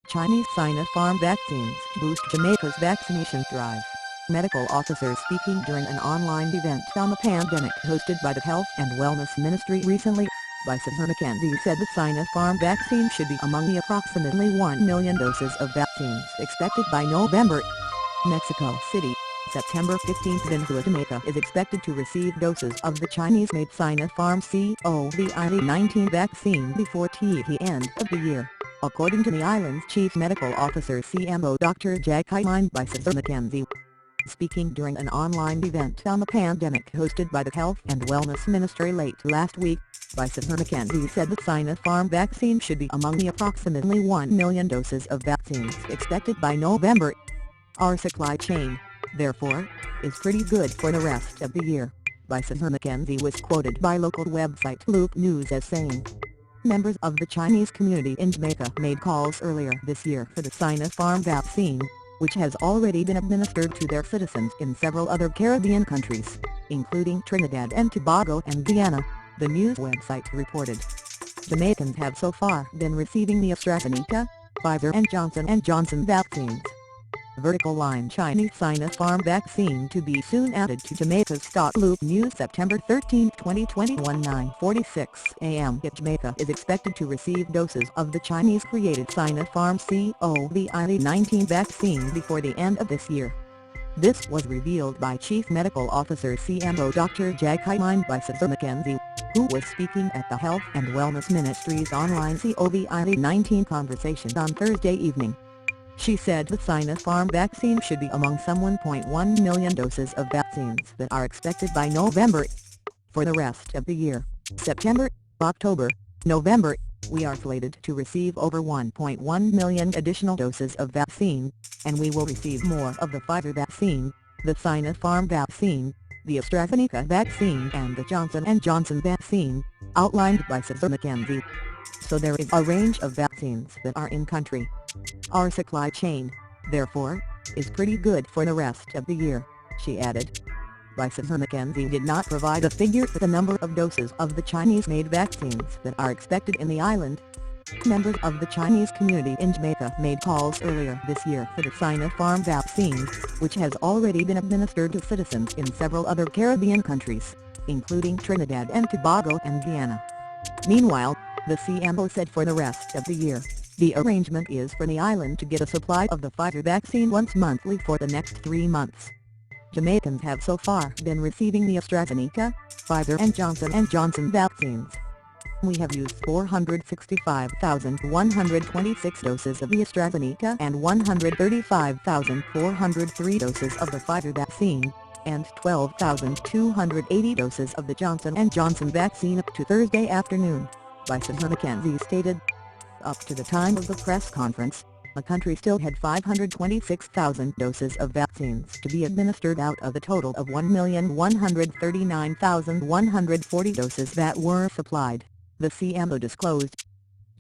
Chinese SINOPHARM vaccines boost Jamaica's vaccination drive. Medical officers speaking during an online event on the pandemic hosted by the Health and Wellness Ministry recently. Vice Mackenzie said the SINOPHARM vaccine should be among the approximately 1 million doses of vaccines expected by November. Mexico City, September 15. Jamaica is expected to receive doses of the Chinese-made SINOPHARM COVID-19 vaccine before the end of the year, according to the island's chief medical officer CMO Dr. Vice Mackenzie. Speaking during an online event on the pandemic hosted by the Health and Wellness Ministry late last week, Vice Mackenzie said the SINOPHARM vaccine should be among the approximately 1 million doses of vaccines expected by November. Our supply chain, therefore, is pretty good for the rest of the year, Vice Mackenzie was quoted by local website Loop News as saying. Members of the Chinese community in Jamaica made calls earlier this year for the SINOPHARM vaccine, which has already been administered to their citizens in several other Caribbean countries, including Trinidad and Tobago and Guyana, the news website reported. Jamaicans have so far been receiving the AstraZeneca, Pfizer and Johnson & Johnson vaccines. Vertical line Chinese SINOPHARM vaccine to be soon added to Jamaica's stock. Loop News September 13, 2021 9:46 a.m. Jamaica is expected to receive doses of the Chinese-created SINOPHARM COVID-19 vaccine before the end of this year. This was revealed by Chief Medical Officer CMO Dr. Vice Mackenzie, who was speaking at the Health and Wellness Ministry's online COVID-19 conversation on Thursday evening. She said the SINOPHARM vaccine should be among some 1.1 million doses of vaccines that are expected by November. For the rest of the year, September, October, November, we are slated to receive over 1.1 million additional doses of vaccine, and we will receive more of the Pfizer vaccine, the SINOPHARM vaccine, the AstraZeneca vaccine and the Johnson & Johnson vaccine, outlined by Vice Mackenzie. So there is a range of vaccines that are in country. Our supply chain, therefore, is pretty good for the rest of the year, she added. Vice Mackenzie did not provide a figure for the number of doses of the Chinese-made vaccines that are expected in the island. Members of the Chinese community in Jamaica made calls earlier this year for the SINOPHARM vaccine, which has already been administered to citizens in several other Caribbean countries, including Trinidad and Tobago and Guyana. Meanwhile, the CMO said for the rest of the year, the arrangement is for the island to get a supply of the Pfizer vaccine once monthly for the next 3 months. Jamaicans have so far been receiving the AstraZeneca, Pfizer and Johnson & Johnson vaccines. We have used 465,126 doses of the AstraZeneca and 135,403 doses of the Pfizer vaccine, and 12,280 doses of the Johnson & Johnson vaccine up to Thursday afternoon, Vice Mackenzie stated. Up to the time of the press conference, the country still had 526,000 doses of vaccines to be administered out of the total of 1,139,140 doses that were supplied, the CMO disclosed.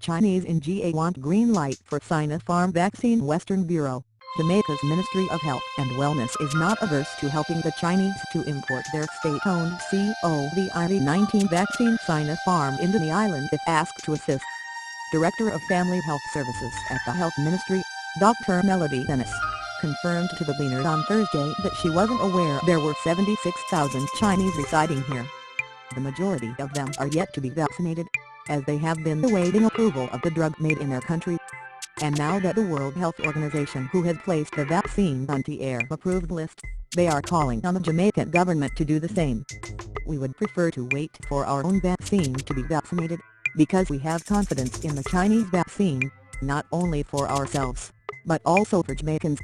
Chinese in GA want green light for SINOPHARM vaccine. Western Bureau, Jamaica's Ministry of Health and Wellness is not averse to helping the Chinese to import their state-owned COVID-19 vaccine SINOPHARM into the island if asked to assist. Director of Family Health Services at the Health Ministry, Dr. Melody Dennis, confirmed to the Gleaner on Thursday that she wasn't aware there were 76,000 Chinese residing here. The majority of them are yet to be vaccinated, as they have been awaiting approval of the drug made in their country. And now that the World Health Organization, who has placed the vaccine on the approved list, they are calling on the Jamaican government to do the same. We would prefer to wait for our own vaccine to be vaccinated, because we have confidence in the Chinese vaccine, not only for ourselves, but also for Jamaicans.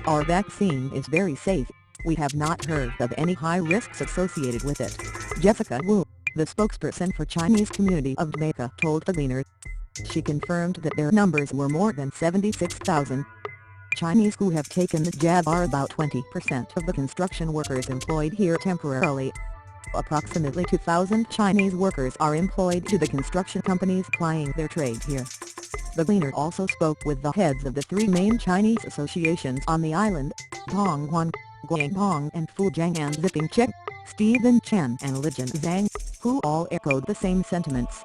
Our vaccine is very safe, we have not heard of any high risks associated with it, Jessica Wu, the spokesperson for Chinese community of Jamaica, told the Gleaner. She confirmed that their numbers were more than 76,000. Chinese who have taken the jab are about 20% of the construction workers employed here temporarily. Approximately 2,000 Chinese workers are employed to the construction companies plying their trade here. The Gleaner also spoke with the heads of the 3 main Chinese associations on the island, Donghuan, Guangdong and Fujiang, and Zipping Chek, Stephen Chen and Lijian Zhang, who all echoed the same sentiments.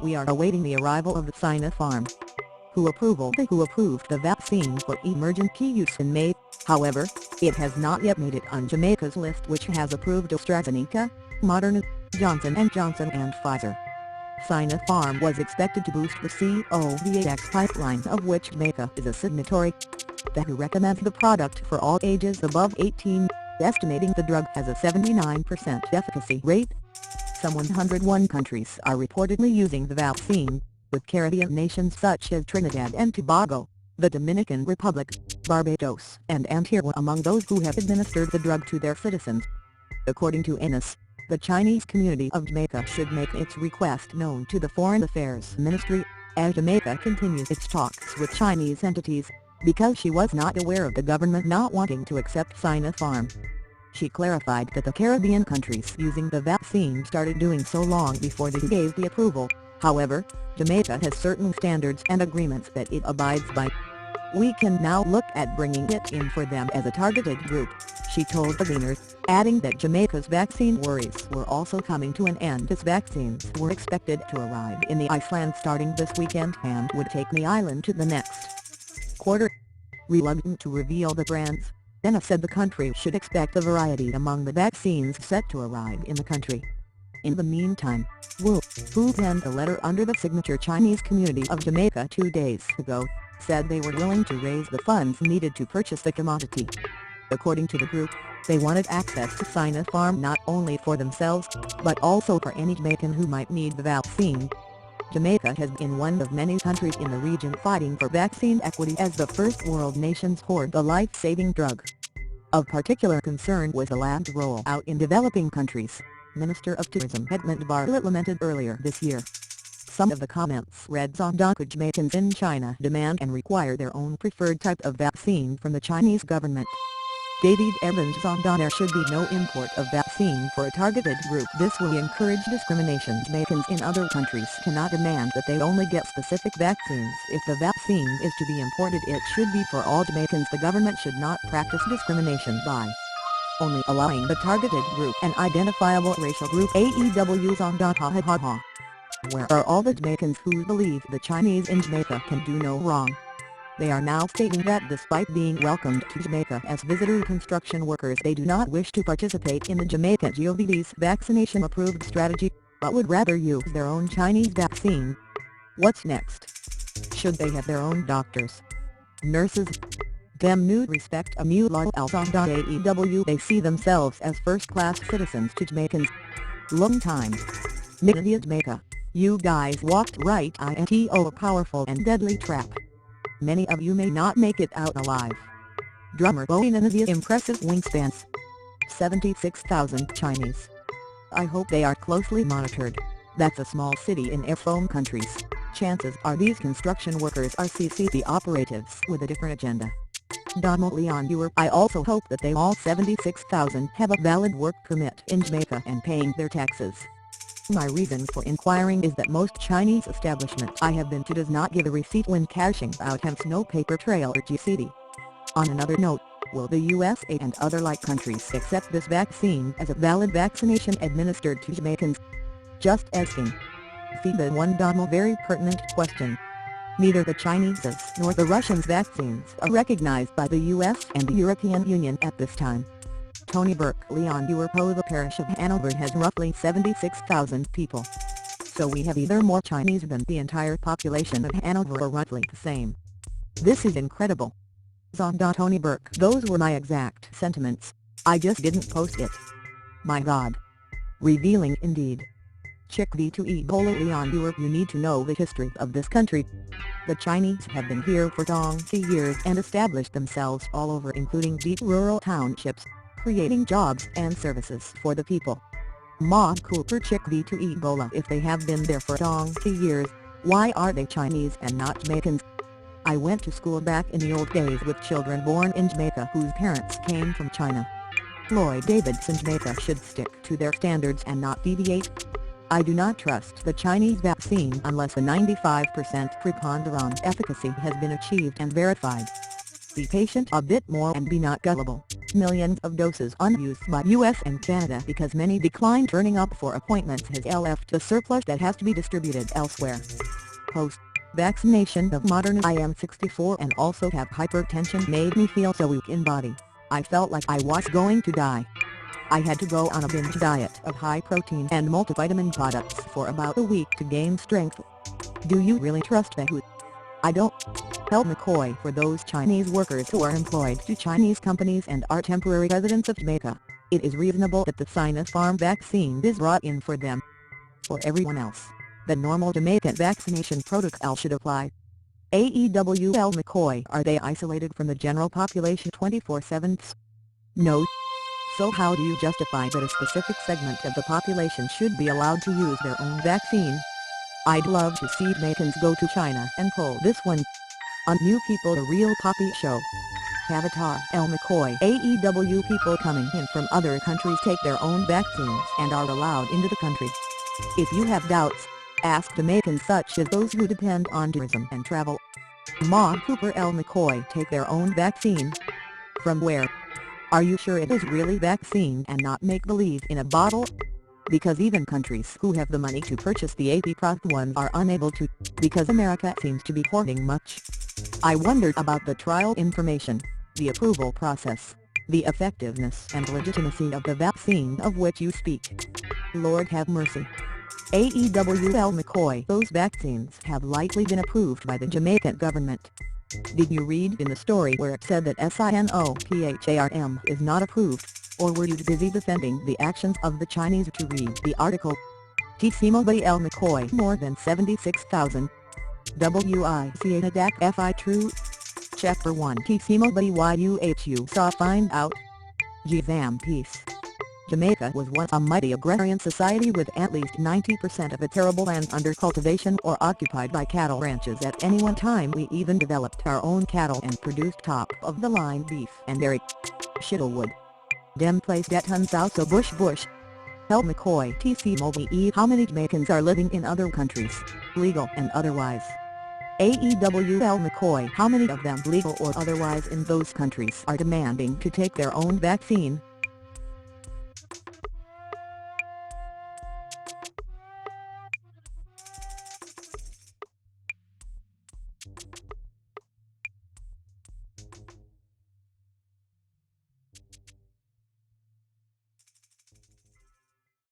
We are awaiting the arrival of the SINOPHARM. who approved the vaccine for emergency use in May. However, it has not yet made it on Jamaica's list, which has approved AstraZeneca, Moderna, Johnson & Johnson and Pfizer. SINOPHARM was expected to boost the COVAX pipeline, of which Jamaica is a signatory. The WHO recommends the product for all ages above 18, estimating the drug has a 79% efficacy rate. Some 101 countries are reportedly using the vaccine, with Caribbean nations such as Trinidad and Tobago, the Dominican Republic, Barbados and Antigua among those who have administered the drug to their citizens. According to INIS, the Chinese community of Jamaica should make its request known to the Foreign Affairs Ministry, as Jamaica continues its talks with Chinese entities, because she was not aware of the government not wanting to accept SINOPHARM. She clarified that the Caribbean countries using the vaccine started doing so long before they gave the approval. However, Jamaica has certain standards and agreements that it abides by. We can now look at bringing it in for them as a targeted group, she told the Beaners, adding that Jamaica's vaccine worries were also coming to an end as vaccines were expected to arrive in the Iceland starting this weekend and would take the island to the next quarter. Reluctant to reveal the brands, Dena said the country should expect a variety among the vaccines set to arrive in the country. In the meantime, Wu, who sent a letter under the signature Chinese community of Jamaica 2 days ago, said they were willing to raise the funds needed to purchase the commodity. According to the group, they wanted access to SINOPHARM not only for themselves, but also for any Jamaican who might need the vaccine. Jamaica has been one of many countries in the region fighting for vaccine equity as the first world nations hoard the life-saving drug. Of particular concern was the lab's rollout in developing countries, Minister of Tourism Edmund Bartlett lamented earlier this year. Some of the comments read on Jamaicans in China demand and require their own preferred type of vaccine from the Chinese government. David Evans on there should be no import of vaccine for a targeted group. This will encourage discrimination. Jamaicans in other countries cannot demand that they only get specific vaccines. If the vaccine is to be imported, it should be for all Jamaicans. The government should not practice discrimination by only allowing the targeted group an identifiable racial group. AEWs on ha ha ha ha. Where are all the Jamaicans who believe the Chinese in Jamaica can do no wrong? They are now stating that despite being welcomed to Jamaica as visitor construction workers, they do not wish to participate in the Jamaica GOV's vaccination-approved strategy, but would rather use their own Chinese vaccine. What's next? Should they have their own doctors, nurses, them new respect a mular else on AEW? They see themselves as first-class citizens to Jamaicans. Long time. Media Jamaica, you guys walked right into a powerful and deadly trap. Many of you may not make it out alive. Drummer Bowen and the impressive wingspans. 76,000 Chinese. I hope they are closely monitored. That's a small city in airphone countries. Chances are these construction workers are CCP operatives with a different agenda. Donald Leon Ewer. I also hope that they all 76,000 have a valid work permit in Jamaica and paying their taxes. My reason for inquiring is that most Chinese establishments I have been to does not give a receipt when cashing out, hence no paper trail or GCD. On another note, will the USA and other like countries accept this vaccine as a valid vaccination administered to Jamaicans? Just asking. Feed the one very pertinent question. Neither the Chinese's nor the Russians' vaccines are recognized by the US and the European Union at this time. Tony Burke. Leon Ewerpo. The parish of Hanover has roughly 76,000 people. So we have either more Chinese than the entire population of Hanover or roughly the same. This is incredible. Tony Burke. Those were my exact sentiments. I just didn't post it. My God. Revealing indeed. Chick V2 Ebola. Leon Ewer. You need to know the history of this country. The Chinese have been here for donkey years and established themselves all over, including deep rural townships, creating jobs and services for the people. Ma Cooper. Chick V2 Ebola. If they have been there for donkey years, why are they Chinese and not Jamaicans? I went to school back in the old days with children born in Jamaica whose parents came from China. Lloyd Davidson. Jamaica should stick to their standards and not deviate. I do not trust the Chinese vaccine unless a 95% preponderant efficacy has been achieved and verified. Be patient a bit more and be not gullible. Millions of doses unused by US and Canada because many decline turning up for appointments has left a surplus that has to be distributed elsewhere. Post. Vaccination of modern I am 64 and also have hypertension made me feel so weak in body. I felt like I was going to die. I had to go on a binge diet of high-protein and multivitamin products for about a week to gain strength. Do you really trust WHO? I don't. Help McCoy for those Chinese workers who are employed to Chinese companies and are temporary residents of Jamaica. It is reasonable that the SINOPHARM vaccine is brought in for them. For everyone else, the normal Jamaican vaccination protocol should apply. AEWL McCoy, are they isolated from the general population 24/7? No. So how do you justify that a specific segment of the population should be allowed to use their own vaccine? I'd love to see Jamaicans go to China and pull this one. On New People, the Real Poppy Show. Avatar L. McCoy. AEW people coming in from other countries take their own vaccines and are allowed into the country. If you have doubts, ask Jamaicans such as those who depend on tourism and travel. Ma Cooper L. McCoy take their own vaccine. From where? Are you sure it is really vaccine and not make-believe in a bottle? Because even countries who have the money to purchase the AP-approved ones are unable to, because America seems to be hoarding much. I wondered about the trial information, the approval process, the effectiveness and legitimacy of the vaccine of which you speak. Lord have mercy. AEWL McCoy, those vaccines have likely been approved by the Jamaican government. Did you read in the story where it said that SINOPHARM is not approved, or were you too busy defending the actions of the Chinese to read the article? T.C. L. McCoy, more than 76,000. WICA FI True. Chapter 1 T.C. YUHU saw find out. GZAM Peace. Jamaica was once a mighty agrarian society with at least 90% of its arable land under cultivation or occupied by cattle ranches at any one time. We even developed our own cattle and produced top-of-the-line beef and dairy. Shittlewood. Dem place that tons out so bush. Help McCoy TC Mobi. How many Jamaicans are living in other countries, legal and otherwise? AEWL McCoy. How many of them, legal or otherwise, in those countries are demanding to take their own vaccine?